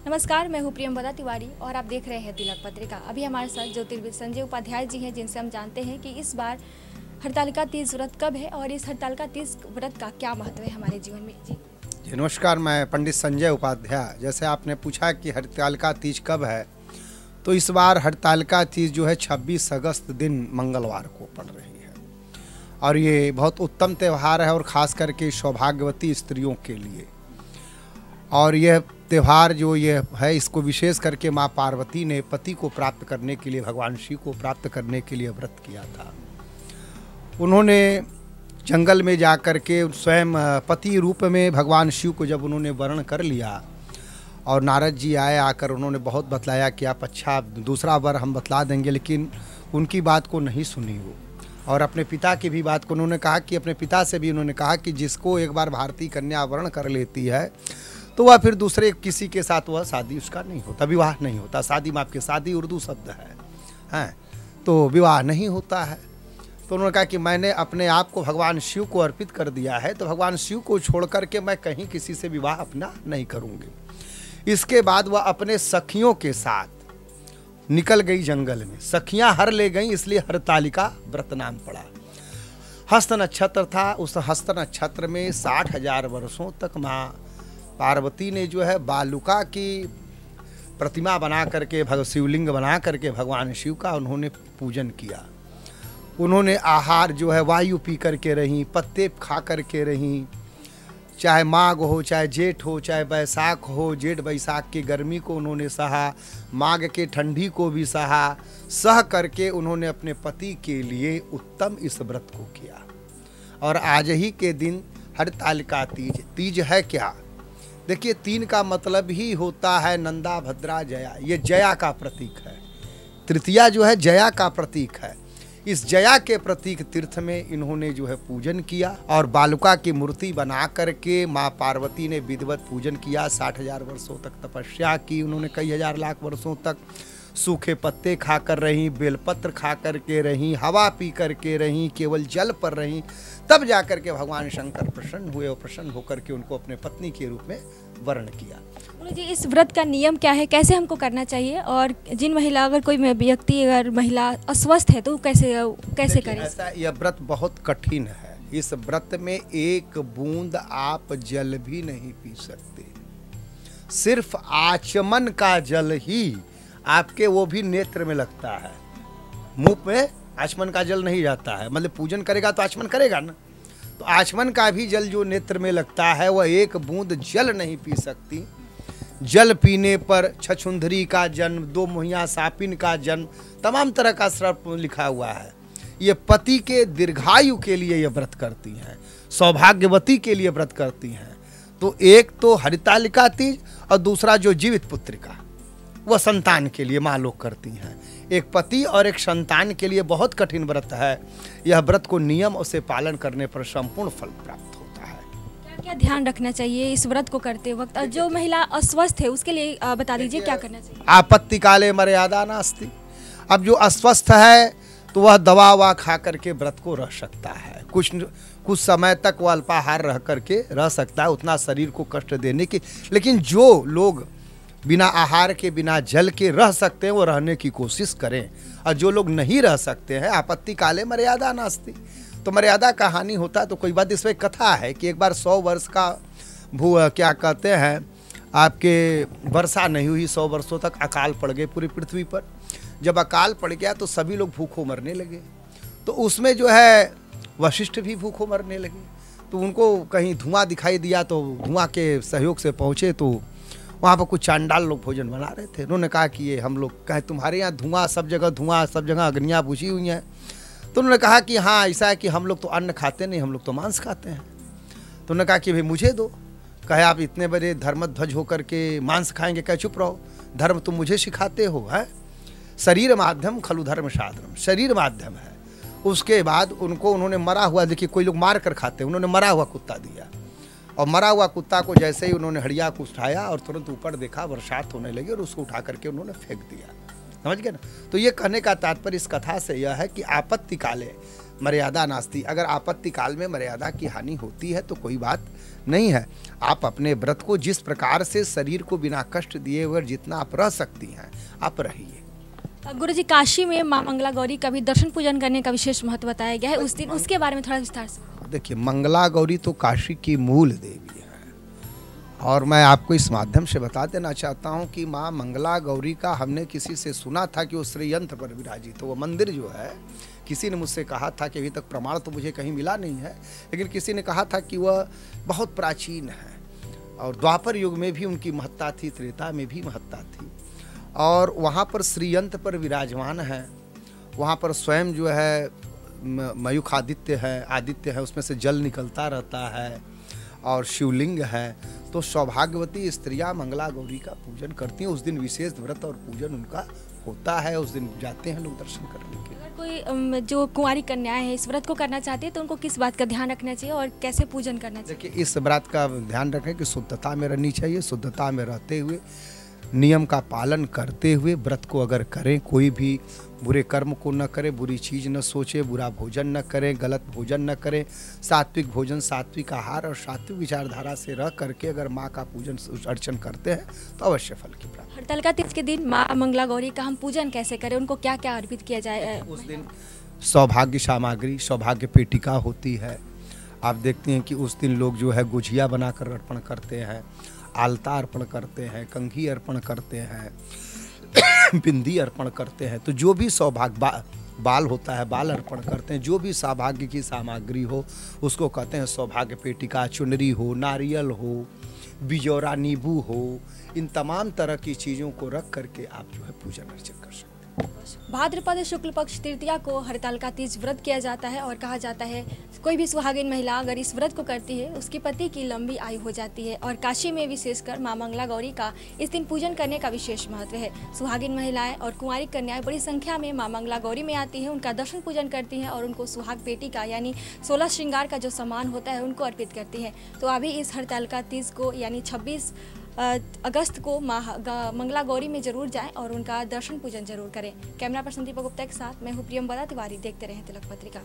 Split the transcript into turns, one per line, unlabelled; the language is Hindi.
नमस्कार, मैं हूँ प्रियंवदा तिवारी और आप देख रहे हैं तिलक पत्रिका। अभी हमारे साथ ज्योतिर्विद संजय उपाध्याय जी हैं, जिनसे हम जानते हैं कि इस बार हरतालिका तीज व्रत कब है और इस हरतालिका तीज व्रत का क्या महत्व है हमारे जीवन में। जी
नमस्कार, मैं पंडित संजय उपाध्याय। जैसे आपने पूछा कि हरतालिका तीज कब है, तो इस बार हरतालिका तीज जो है 26 अगस्त दिन मंगलवार को पड़ रही है और ये बहुत उत्तम त्यौहार है और ख़ास करके सौभाग्यवती स्त्रियों के लिए। और यह त्यौहार जो ये है, इसको विशेष करके माँ पार्वती ने पति को प्राप्त करने के लिए, भगवान शिव को प्राप्त करने के लिए व्रत किया था। उन्होंने जंगल में जा कर के स्वयं पति रूप में भगवान शिव को जब उन्होंने वर्ण कर लिया और नारद जी आए, आकर उन्होंने बहुत बतलाया कि आप अच्छा दूसरा वर हम बतला देंगे, लेकिन उनकी बात को नहीं सुनी वो। और अपने पिता की भी बात को उन्होंने कहा कि अपने पिता से भी उन्होंने कहा कि जिसको एक बार भारतीय कन्या वर्ण कर लेती है तो वह फिर दूसरे किसी के साथ वह शादी उसका नहीं होता, विवाह नहीं होता। शादी माफ के, शादी उर्दू शब्द है, तो विवाह नहीं होता है। तो उन्होंने कहा कि मैंने अपने आप को भगवान शिव को अर्पित कर दिया है, तो भगवान शिव को छोड़ करके मैं कहीं किसी से विवाह अपना नहीं करूँगी। इसके बाद वह अपने सखियों के साथ निकल गई जंगल में। सखियाँ हर ले गई, इसलिए हरतालिका व्रत नाम पड़ा। हस्त नक्षत्र था, उस हस्त नक्षत्र में 60,000 वर्षों तक माँ पार्वती ने जो है बालुका की प्रतिमा बना करके, शिवलिंग बना करके भगवान शिव का उन्होंने पूजन किया। उन्होंने आहार जो है वायु पी करके रहीं, पत्ते खा करके रहीं, चाहे माघ हो, चाहे जेठ हो, चाहे बैसाख हो। जेठ बैसाख की गर्मी को उन्होंने सहा, माघ के ठंडी को भी सहा, सह करके उन्होंने अपने पति के लिए उत्तम इस व्रत को किया। और आज ही के दिन हरतालिका तीज। तीज है क्या? देखिए, 3 का मतलब ही होता है नंदा भद्रा जया। ये जया का प्रतीक है। तृतीया जो है जया का प्रतीक है। इस जया के प्रतीक तीर्थ में इन्होंने जो है पूजन किया और बालुका की मूर्ति बना करके माँ पार्वती ने विधिवत पूजन किया। 60,000 वर्षों तक तपस्या की उन्होंने, कई हजार लाख वर्षों तक सूखे पत्ते खाकर रहीं, बेलपत्र खा करके रहीं, हवा पी करके रहीं, केवल जल पर रहीं। तब जाकर के भगवान शंकर प्रसन्न हुए और प्रसन्न होकर के उनको अपने पत्नी के रूप में वर्ण किया।
जी, इस व्रत का नियम क्या है, कैसे हमको करना चाहिए और जिन महिला, अगर कोई व्यक्ति, अगर महिला अस्वस्थ है तो कैसे करें?
ऐसा, यह व्रत बहुत कठिन है। इस व्रत में एक बूंद आप जल भी नहीं पी सकते। सिर्फ आचमन का जल ही आपके, वो भी नेत्र में लगता है, मुंह में आचमन का जल नहीं जाता है। मतलब पूजन करेगा तो आचमन करेगा ना, तो आचमन का भी जल जो नेत्र में लगता है, वह एक बूंद जल नहीं पी सकती। जल पीने पर छछुंदरी का जन्म, 2 मुहैया सापिन का जन्म, तमाम तरह का श्राप लिखा हुआ है। ये पति के दीर्घायु के लिए ये व्रत करती हैं, सौभाग्यवती के लिए व्रत करती हैं। तो एक तो हरतालिका तीज और दूसरा जो जीवित पुत्रिका, वह संतान के लिए माँ लोग करती हैं। एक पति और एक संतान के लिए बहुत कठिन व्रत है। यह व्रत को नियम से पालन करने पर संपूर्ण फल प्राप्त होता है।
क्या क्या ध्यान रखना चाहिए इस व्रत को करते वक्त? जो महिला अस्वस्थ है उसके लिए बता दीजिए क्या करना चाहिए।
आपत्ति काले मर्यादा नास्ति। अब जो अस्वस्थ है तो वह दवा ववा खा करके व्रत को रह सकता है, कुछ समय तक वह अल्पाहार रह करके रह सकता है, उतना शरीर को कष्ट देने की। लेकिन जो लोग बिना आहार के, बिना जल के रह सकते हैं, वो रहने की कोशिश करें। और जो लोग नहीं रह सकते हैं, आपत्ति काले मर्यादा नास्ति, तो मर्यादा का हानि होता है। तो कोई बात, इसमें कथा है कि एक बार 100 वर्ष का क्या कहते हैं, आपके वर्षा नहीं हुई, 100 वर्षों तक अकाल पड़ गए पूरी पृथ्वी पर। जब अकाल पड़ गया तो सभी लोग भूखों मरने लगे। तो उसमें जो है वशिष्ठ भी भूखों मरने लगे। तो उनको कहीं धुआं दिखाई दिया, तो धुआं के सहयोग से पहुँचे तो वहाँ पर कुछ चांडाल लोग भोजन बना रहे थे। उन्होंने कहा कि ये हम लोग कहें, तुम्हारे यहाँ धुआं, सब जगह अग्नियाँ बुझी हुई हैं। तो उन्होंने कहा कि हाँ, ऐसा है कि हम लोग तो अन्न खाते नहीं, हम लोग तो मांस खाते हैं। तो उन्होंने कहा कि भाई मुझे दो। कहे, आप इतने बड़े धर्मध्वज होकर के मांस खाएंगे? कहे, चुप रहो, धर्म तुम मुझे सिखाते हो, है? शरीर माध्यम खलु धर्म साधनम, शरीर माध्यम है। उसके बाद उन्होंने मरा हुआ, देखिए कोई लोग मार कर खाते हैं, उन्होंने मरा हुआ कुत्ता दिया। और मरा हुआ कुत्ता को जैसे ही उन्होंने हड़िया को उठाया और तुरंत ऊपर देखा, बरसात होने लगी और उसको उठा करके उन्होंने फेंक दिया। समझ गए ना? तो ये कहने का तात्पर्य इस कथा से यह है कि आपत्ति काले मर्यादा नास्ति। अगर आपत्ति काल में मर्यादा की हानि होती है तो कोई बात नहीं है। आप अपने व्रत को जिस प्रकार से शरीर को बिना कष्ट दिए हुए जितना आप रह सकती हैं आप रहिए।
गुरुजी, काशी में माँ मंगला गौरी का भी दर्शन पूजन करने का विशेष महत्व बताया गया है उस दिन, उसके बारे में थोड़ा विस्तार से।
देखिए, मंगला गौरी तो काशी की मूल देवी है और मैं आपको इस माध्यम से बता देना चाहता हूँ कि माँ मंगला गौरी का हमने किसी से सुना था कि वो श्रीयंत्र पर विराजित तो वो मंदिर जो है, किसी ने मुझसे कहा था कि अभी तक प्रमाण तो मुझे कहीं मिला नहीं है, लेकिन किसी ने कहा था कि वह बहुत प्राचीन है और द्वापर युग में भी उनकी महत्ता थी, त्रेता में भी महत्ता थी और वहाँ पर श्रीयंत्र पर विराजमान है। वहाँ पर स्वयं जो है मयूख आदित्य है, उसमें से जल निकलता रहता है और शिवलिंग है। तो सौभाग्यवती स्त्रियां मंगला गौरी का पूजन करती हैं। उस दिन विशेष व्रत और पूजन उनका होता है। उस दिन जाते हैं लोग दर्शन करने के लिए।
अगर कोई जो कुंवारी कन्याएं हैं इस व्रत को करना चाहती है तो उनको किस बात का ध्यान रखना चाहिए और कैसे पूजन करना चाहिए?
देखिए, इस व्रत का ध्यान रखें कि शुद्धता में रहनी चाहिए। शुद्धता में रहते हुए, नियम का पालन करते हुए व्रत को अगर करें, कोई भी बुरे कर्म को न करें, बुरी चीज़ न सोचे, बुरा भोजन न करें, गलत भोजन न करें, सात्विक भोजन, सात्विक आहार और सात्विक विचारधारा से रह करके अगर माँ का पूजन अर्चन करते हैं तो अवश्य फल की प्राप्ति।
हड़तालिका तीज के दिन माँ मंगला गौरी का हम पूजन कैसे करें, उनको क्या क्या अर्पित किया जाए?
उस दिन सौभाग्य सामग्री, सौभाग्य पेटिका होती है। आप देखते हैं कि उस दिन लोग जो है गुझिया बनाकर अर्पण करते हैं, आलता अर्पण करते हैं, कंघी अर्पण करते हैं, बिंदी अर्पण करते हैं। तो जो भी सौभाग्य बाल होता है बाल अर्पण करते हैं। जो भी सौभाग्य की सामग्री हो उसको कहते हैं सौभाग्य पेटिका। चुनरी हो, नारियल हो, बिजौरा नींबू हो, इन तमाम तरह की चीज़ों को रख करके आप जो है पूजन अर्चन कर सकते हैं।
भाद्रपद शुक्ल पक्ष तृतीया को हड़तालिका तीज व्रत किया जाता है और कहा जाता है कोई भी सुहागिन महिला अगर इस व्रत को करती है उसके पति की लंबी आयु हो जाती है। और काशी में विशेषकर मां मंगला गौरी का इस दिन पूजन करने का विशेष महत्व है। सुहागिन महिलाएं और कुंवारी कन्याएं बड़ी संख्या में मां मंगला गौरी में आती हैं, उनका दर्शन पूजन करती हैं और उनको सुहाग पेटी का यानी 16 श्रृंगार का जो सामान होता है उनको अर्पित करती हैं। तो अभी इस हड़तालिका तीज को यानी 26 अगस्त को मंगला गौरी में जरूर जाएं और उनका दर्शन पूजन जरूर करें। कैमरा पर्सन दीपक गुप्ता के साथ मैं हूं प्रियंवदा तिवारी। देखते रहें तिलक पत्रिका।